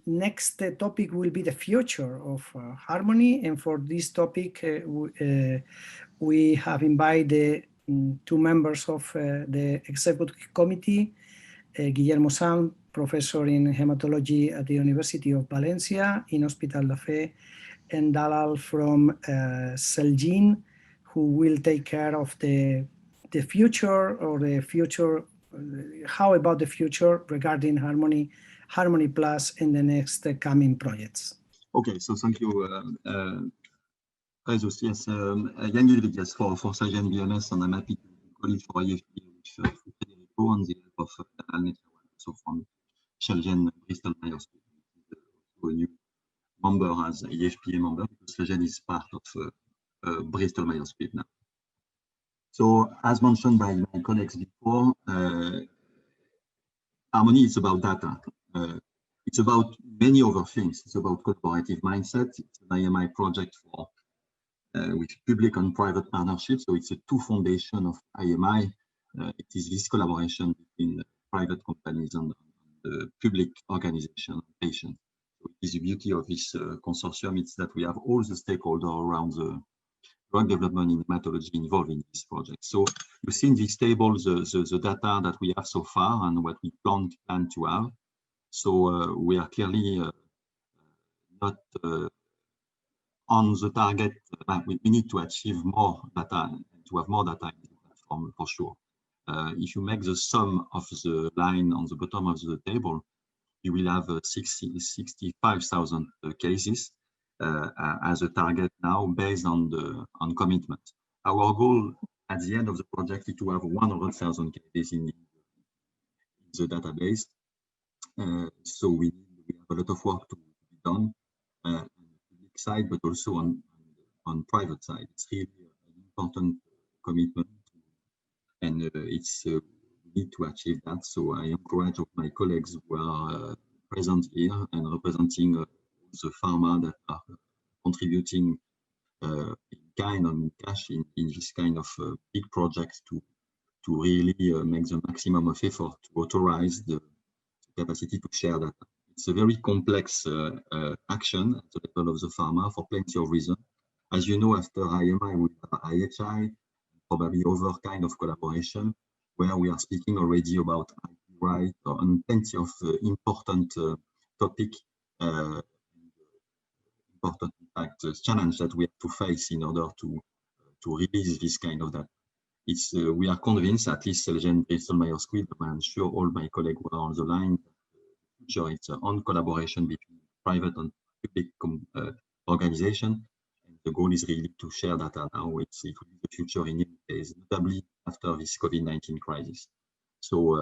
next topic will be the future of Harmony, and for this topic we have invited two members of the executive committee, Guillermo Sanz, professor in hematology at the University of Valencia in Hospital La Fe, and Dalal from Celgene, who will take care of the future, or the future, how about the future regarding Harmony Plus in the next coming projects. Okay, so thank you, Jesus. Yes, Jan Gilvig, yes, for Celgene BMS, and I'm happy to call it for IFP with Federico on the help of Alneta, so from Celgene Bristol Myers Squibb, a new member as IFPA member, because Celgene is part of Bristol Myers Squibb now. So, as mentioned by my colleagues before, Harmony is about data. It's about many other things. It's about collaborative mindset. It's an IMI project for with public and private partnerships. So it's a two foundation of IMI. It is this collaboration between private companies and the public organization and patients. So it is the beauty of this consortium. It's that we have all the stakeholders around the drug development in hematology involved in this project. So you see in this table the data that we have so far and what we plan to have. So we are clearly not on the target. We need to achieve more data, to have more data in the platform for sure. If you make the sum of the line on the bottom of the table, you will have 65,000 cases as a target now based on commitment. Our goal at the end of the project is to have 100,000 cases in the database. So we have a lot of work to be done on the public side, but also on private side. It's really an important commitment, and we need to achieve that. So I encourage all my colleagues who are present here and representing the pharma that are contributing in kind and cash in this kind of big projects to really make the maximum of effort to authorize the capacity to share data. It's a very complex action at the level of the pharma for plenty of reasons. As you know, after IMI, we have IHI, probably other kind of collaboration, where we are speaking already about IP right and plenty of important topic, important impact challenge that we have to face in order to release this kind of data. It's we are convinced, at least Celgene, Bristol Myers Squibb, I'm sure all my colleagues who are on the line, sure it's on collaboration between private and public organization. And the goal is really to share data now. It will be the future in any case, notably after this COVID-19 crisis. So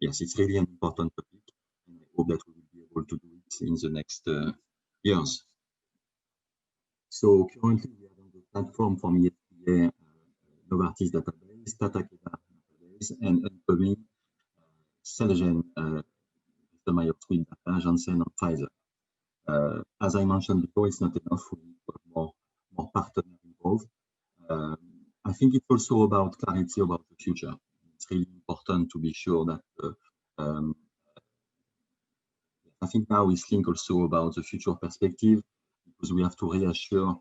yes, it's really an important topic, and I hope that we will be able to do it in the next years. So currently we are on the platform from ESPA, Novartis database, Takeda database, and upcoming Celgene, Bristol Myers Squibb data, Janssen, and Pfizer. As I mentioned before, it's not enough. We need to have more partners involved. I think it's also about clarity about the future. It's really important to be sure that I think now we think also about the future perspective, because we have to reassure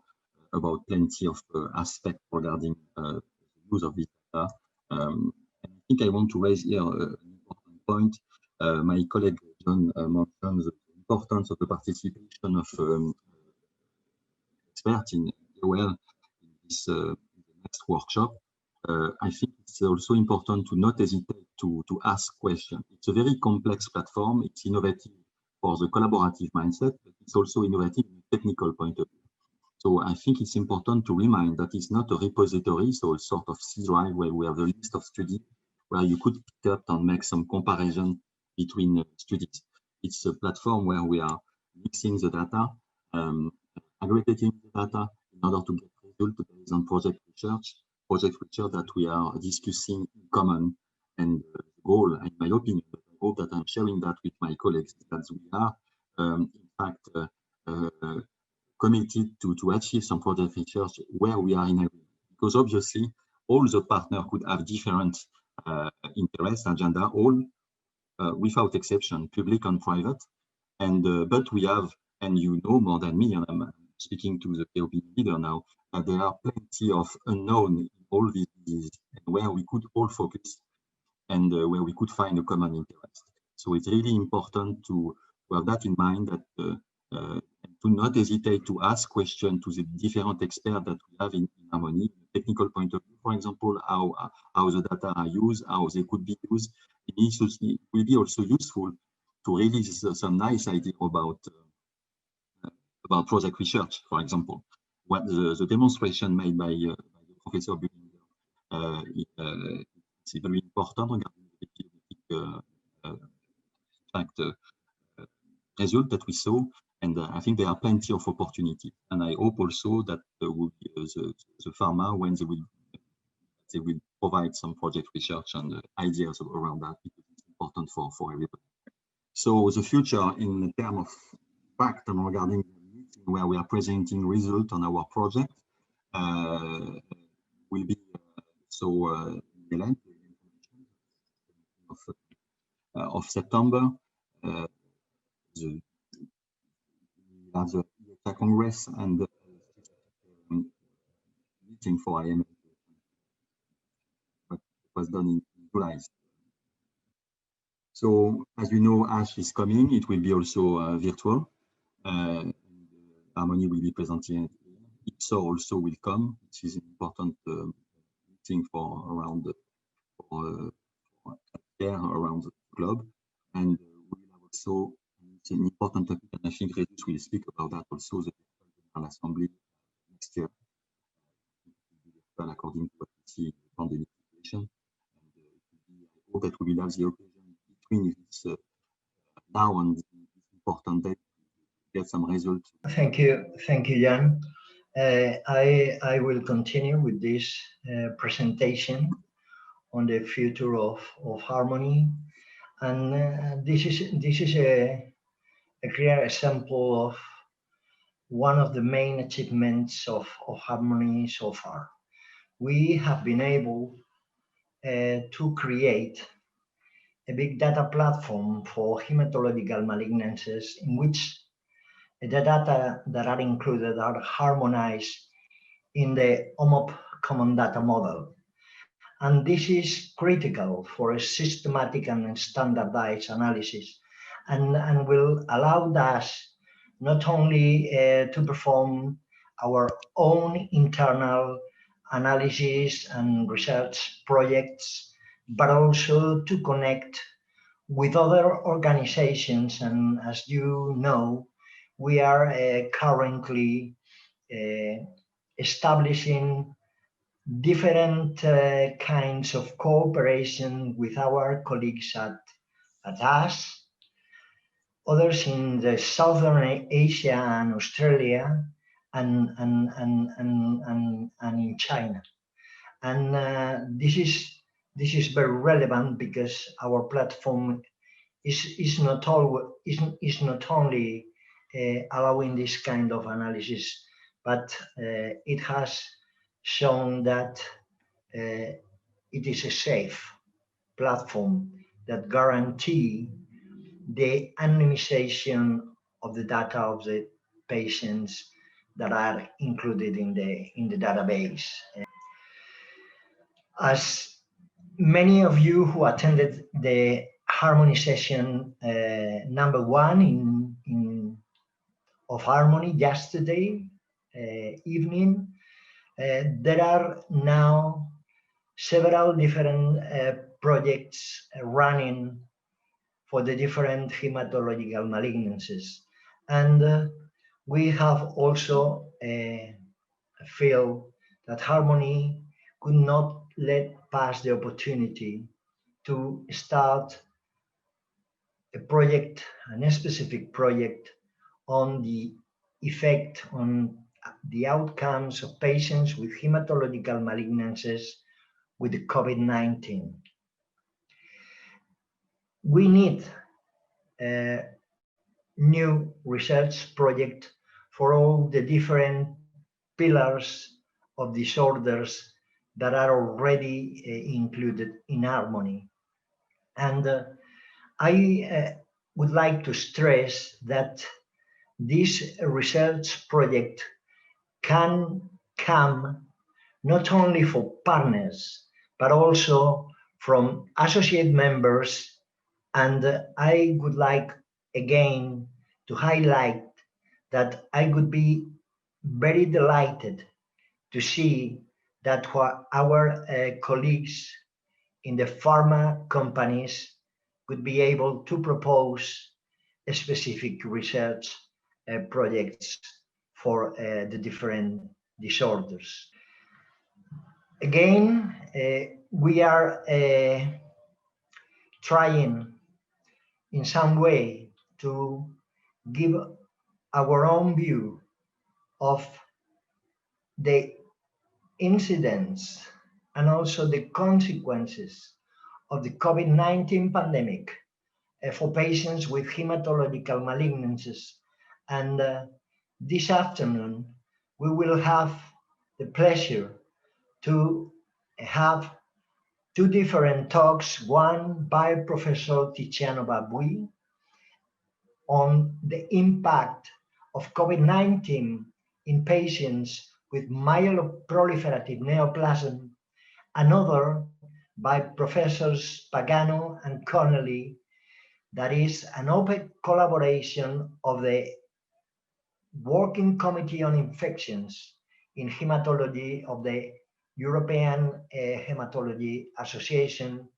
about plenty of aspects regarding the use of this data. And I think I want to raise here an important point. My colleague John mentioned the importance of the participation of experts in KOL in this next workshop. I think it's also important to not hesitate to ask questions. It's a very complex platform. It's innovative for the collaborative mindset, but it's also innovative in a technical point of view. So I think it's important to remind that it's not a repository, so a sort of C drive where we have a list of studies where you could pick up and make some comparison between studies. It's a platform where we are mixing the data, aggregating the data in order to get results based on project research that we are discussing in common. And the goal, in my opinion, but I hope that I'm sharing that with my colleagues, that we are in fact committed to achieve some project research where we are in agreement. Because obviously all the partners could have different interests, agenda, all without exception, public and private. And but we have, and you know more than me, and I'm speaking to the KOP leader now, that there are plenty of unknown in all these diseases, where we could all focus and where we could find a common interest. So it's really important to have that in mind, that to not hesitate to ask questions to the different experts that we have in Harmony, from a technical point of view, for example, how the data are used, how they could be used. It will be also useful to release some nice idea about project research, for example. What the demonstration made by Professor Bullinger is very important regarding the result that we saw, and I think there are plenty of opportunities. And I hope also that the pharma, when they will provide some project research and ideas around that, because it's important for everybody. So the future in terms of fact and regarding the meeting where we are presenting results on our project will be of September. We have the IESA Congress and the meeting for IML, but it was done in July. So, as you know, ASH is coming. It will be also virtual. Harmony will be presenting. IPSOR also will come. This is an important meeting for around the globe. And we will have also, it's an important topic, and I think Regis will speak about that also, the General Assembly next year, according to what we see from the situation. And I hope that we will have the occasion between this now and this important day to get some results. Thank you, Jan. I will continue with this presentation on the future of Harmony, and this is a clear example of one of the main achievements of Harmony so far. We have been able to create a big data platform for hematological malignancies, in which the data that are included are harmonized in the OMOP common data model. And this is critical for a systematic and standardized analysis, and will allow us not only to perform our own internal analysis and research projects, but also to connect with other organizations. And as you know, we are currently establishing different kinds of cooperation with our colleagues at ASH, others in the Southern Asia and Australia, and in China. And this is very relevant, because our platform is not only allowing this kind of analysis, but it has shown that it is a safe platform that guarantees the anonymization of the data of the patients that are included in the database. As many of you who attended the Harmony session number 1 of Harmony yesterday evening, there are now several different projects running for the different hematological malignancies. And we have also feel that Harmony could not let pass the opportunity to start a specific project on the effect on the outcomes of patients with hematological malignancies with the COVID-19. We need a new research project for all the different pillars of disorders that are already included in Harmony. And would like to stress that this research project can come not only for partners, but also from associate members. And I would like again to highlight that I would be very delighted to see that our colleagues in the pharma companies could be able to propose specific research projects for the different disorders. Again, we are trying in some way to give our own view of the incidents and also the consequences of the COVID-19 pandemic for patients with hematological malignancies. And this afternoon, we will have the pleasure to have two different talks, one by Professor Tiziano Babui on the impact of COVID-19 in patients with myeloproliferative neoplasm, another by Professors Pagano and Connelly, that is an open collaboration of the Working Committee on Infections in Hematology of the European Hematology Association,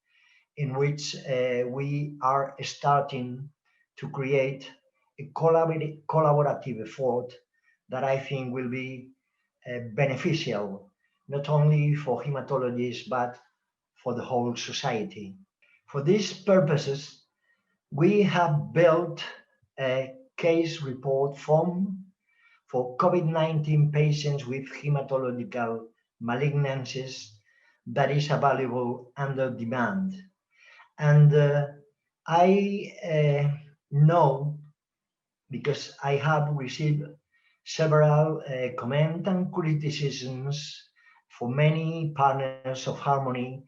in which we are starting to create a collaborative effort that I think will be beneficial, not only for hematologists, but for the whole society. For these purposes, we have built a case report form for COVID-19 patients with hematological malignancies that is available under demand. And I know, because I have received several comments and criticisms for many partners of Harmony,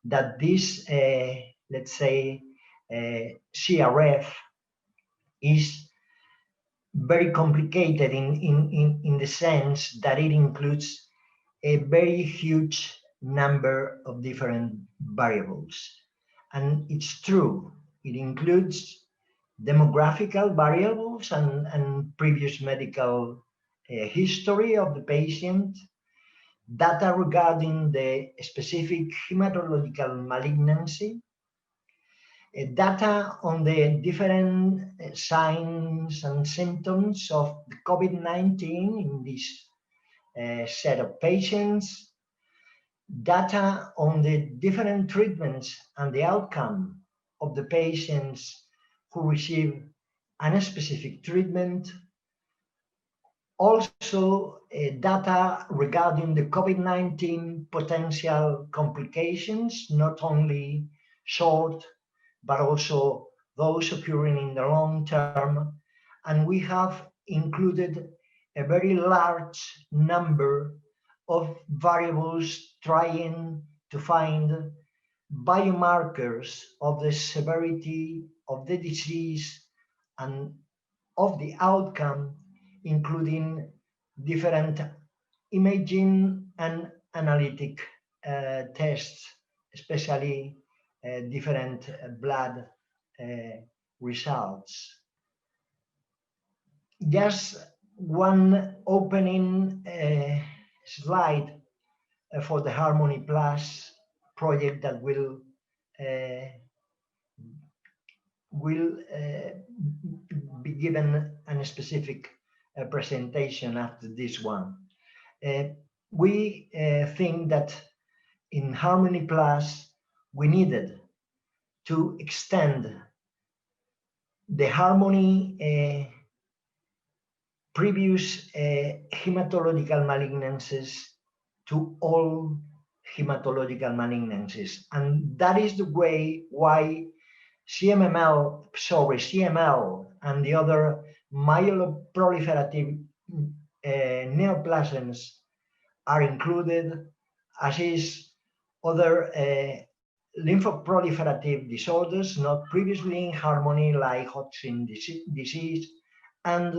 that this, let's say, CRF is very complicated in the sense that it includes a very huge number of different variables. And it's true, it includes demographical variables and previous medical history of the patient, data regarding the specific hematological malignancy, data on the different signs and symptoms of the COVID-19 in this set of patients, data on the different treatments and the outcome of the patients who receive a specific treatment, also data regarding the COVID-19 potential complications, not only short, but also those occurring in the long term. And we have included a very large number of variables trying to find biomarkers of the severity of the disease and of the outcome, including different imaging and analytic tests, especially different blood results. Just one opening slide for the Harmony Plus project that will be given a specific presentation after this one. We think that in Harmony Plus, we needed to extend the Harmony previous hematological malignancies to all hematological malignancies. And that is the way why CML and the other myeloproliferative neoplasms are included, as is other lymphoproliferative disorders not previously in Harmony, like Hodgkin disease, and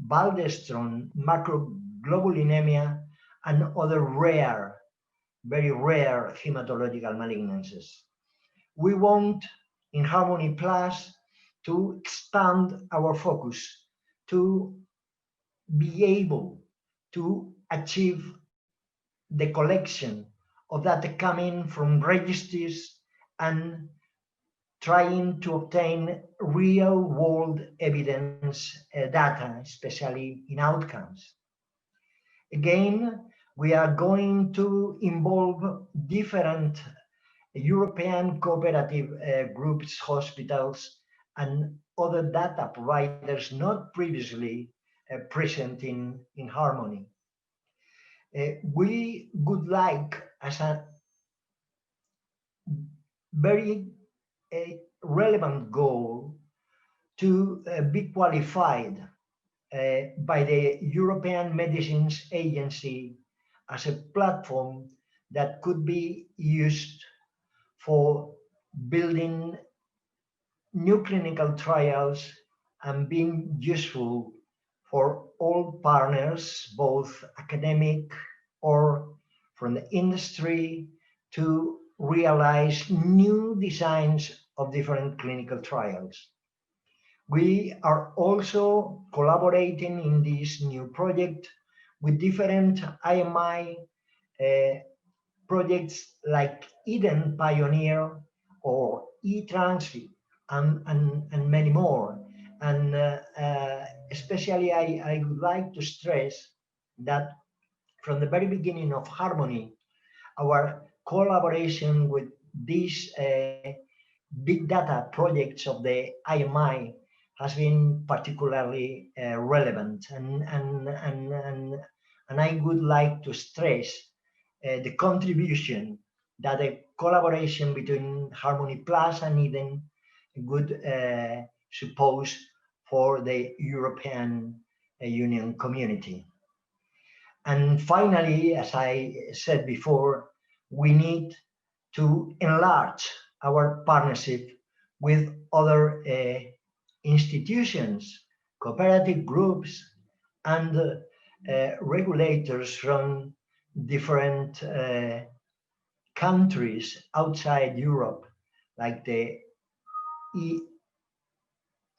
Waldenström macroglobulinemia, and other rare, very rare hematological malignancies. We want in Harmony Plus to expand our focus to be able to achieve the collection of data coming from registries and trying to obtain real-world evidence data, especially in outcomes. Again, we are going to involve different European cooperative groups, hospitals, and other data providers not previously present in Harmony. We would like, as a very relevant goal, to be qualified by the European Medicines Agency as a platform that could be used for building new clinical trials and being useful for all partners, both academic or from the industry, to realize new designs of different clinical trials. We are also collaborating in this new project with different IMI projects like Eden Pioneer or eTransfit and many more. And especially I would like to stress that from the very beginning of Harmony, our collaboration with these big data projects of the IMI has been particularly relevant, and I would like to stress the contribution that the collaboration between Harmony Plus and Eden would suppose for the European Union community. And finally, as I said before, we need to enlarge our partnership with other institutions, cooperative groups, and regulators from different countries outside Europe, like the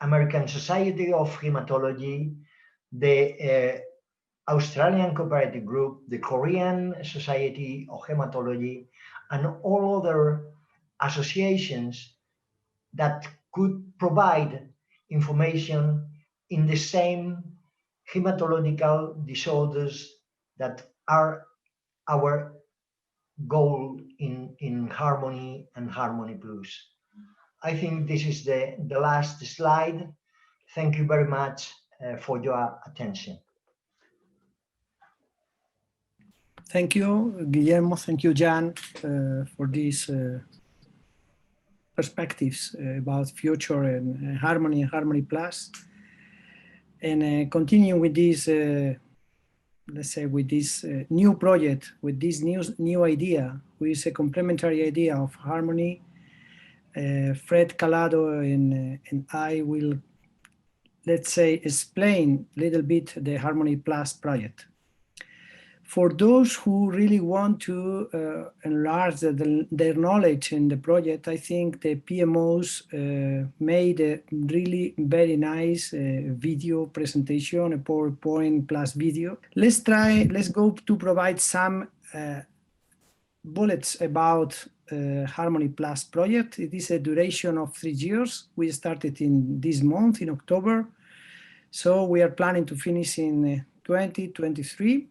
American Society of Hematology, the Australian Cooperative Group, the Korean Society of Hematology, and all other associations that could provide information in the same hematological disorders that are our goal in Harmony and Harmony Plus. I think this is the last slide. Thank you very much for your attention. Thank you, Guillermo. Thank you, Jan, for these perspectives about future and Harmony and Harmony Plus. And continuing with this, let's say, with this new project, with this new idea, which is a complementary idea of Harmony, Fred Calado and I will, let's say, explain a little bit the Harmony Plus project. For those who really want to enlarge their knowledge in the project, I think the PMOs made a really very nice video presentation, a PowerPoint plus video. Let's go to provide some bullets about Harmony Plus project. It is a duration of 3 years. We started in this month, in October. So we are planning to finish in 2023.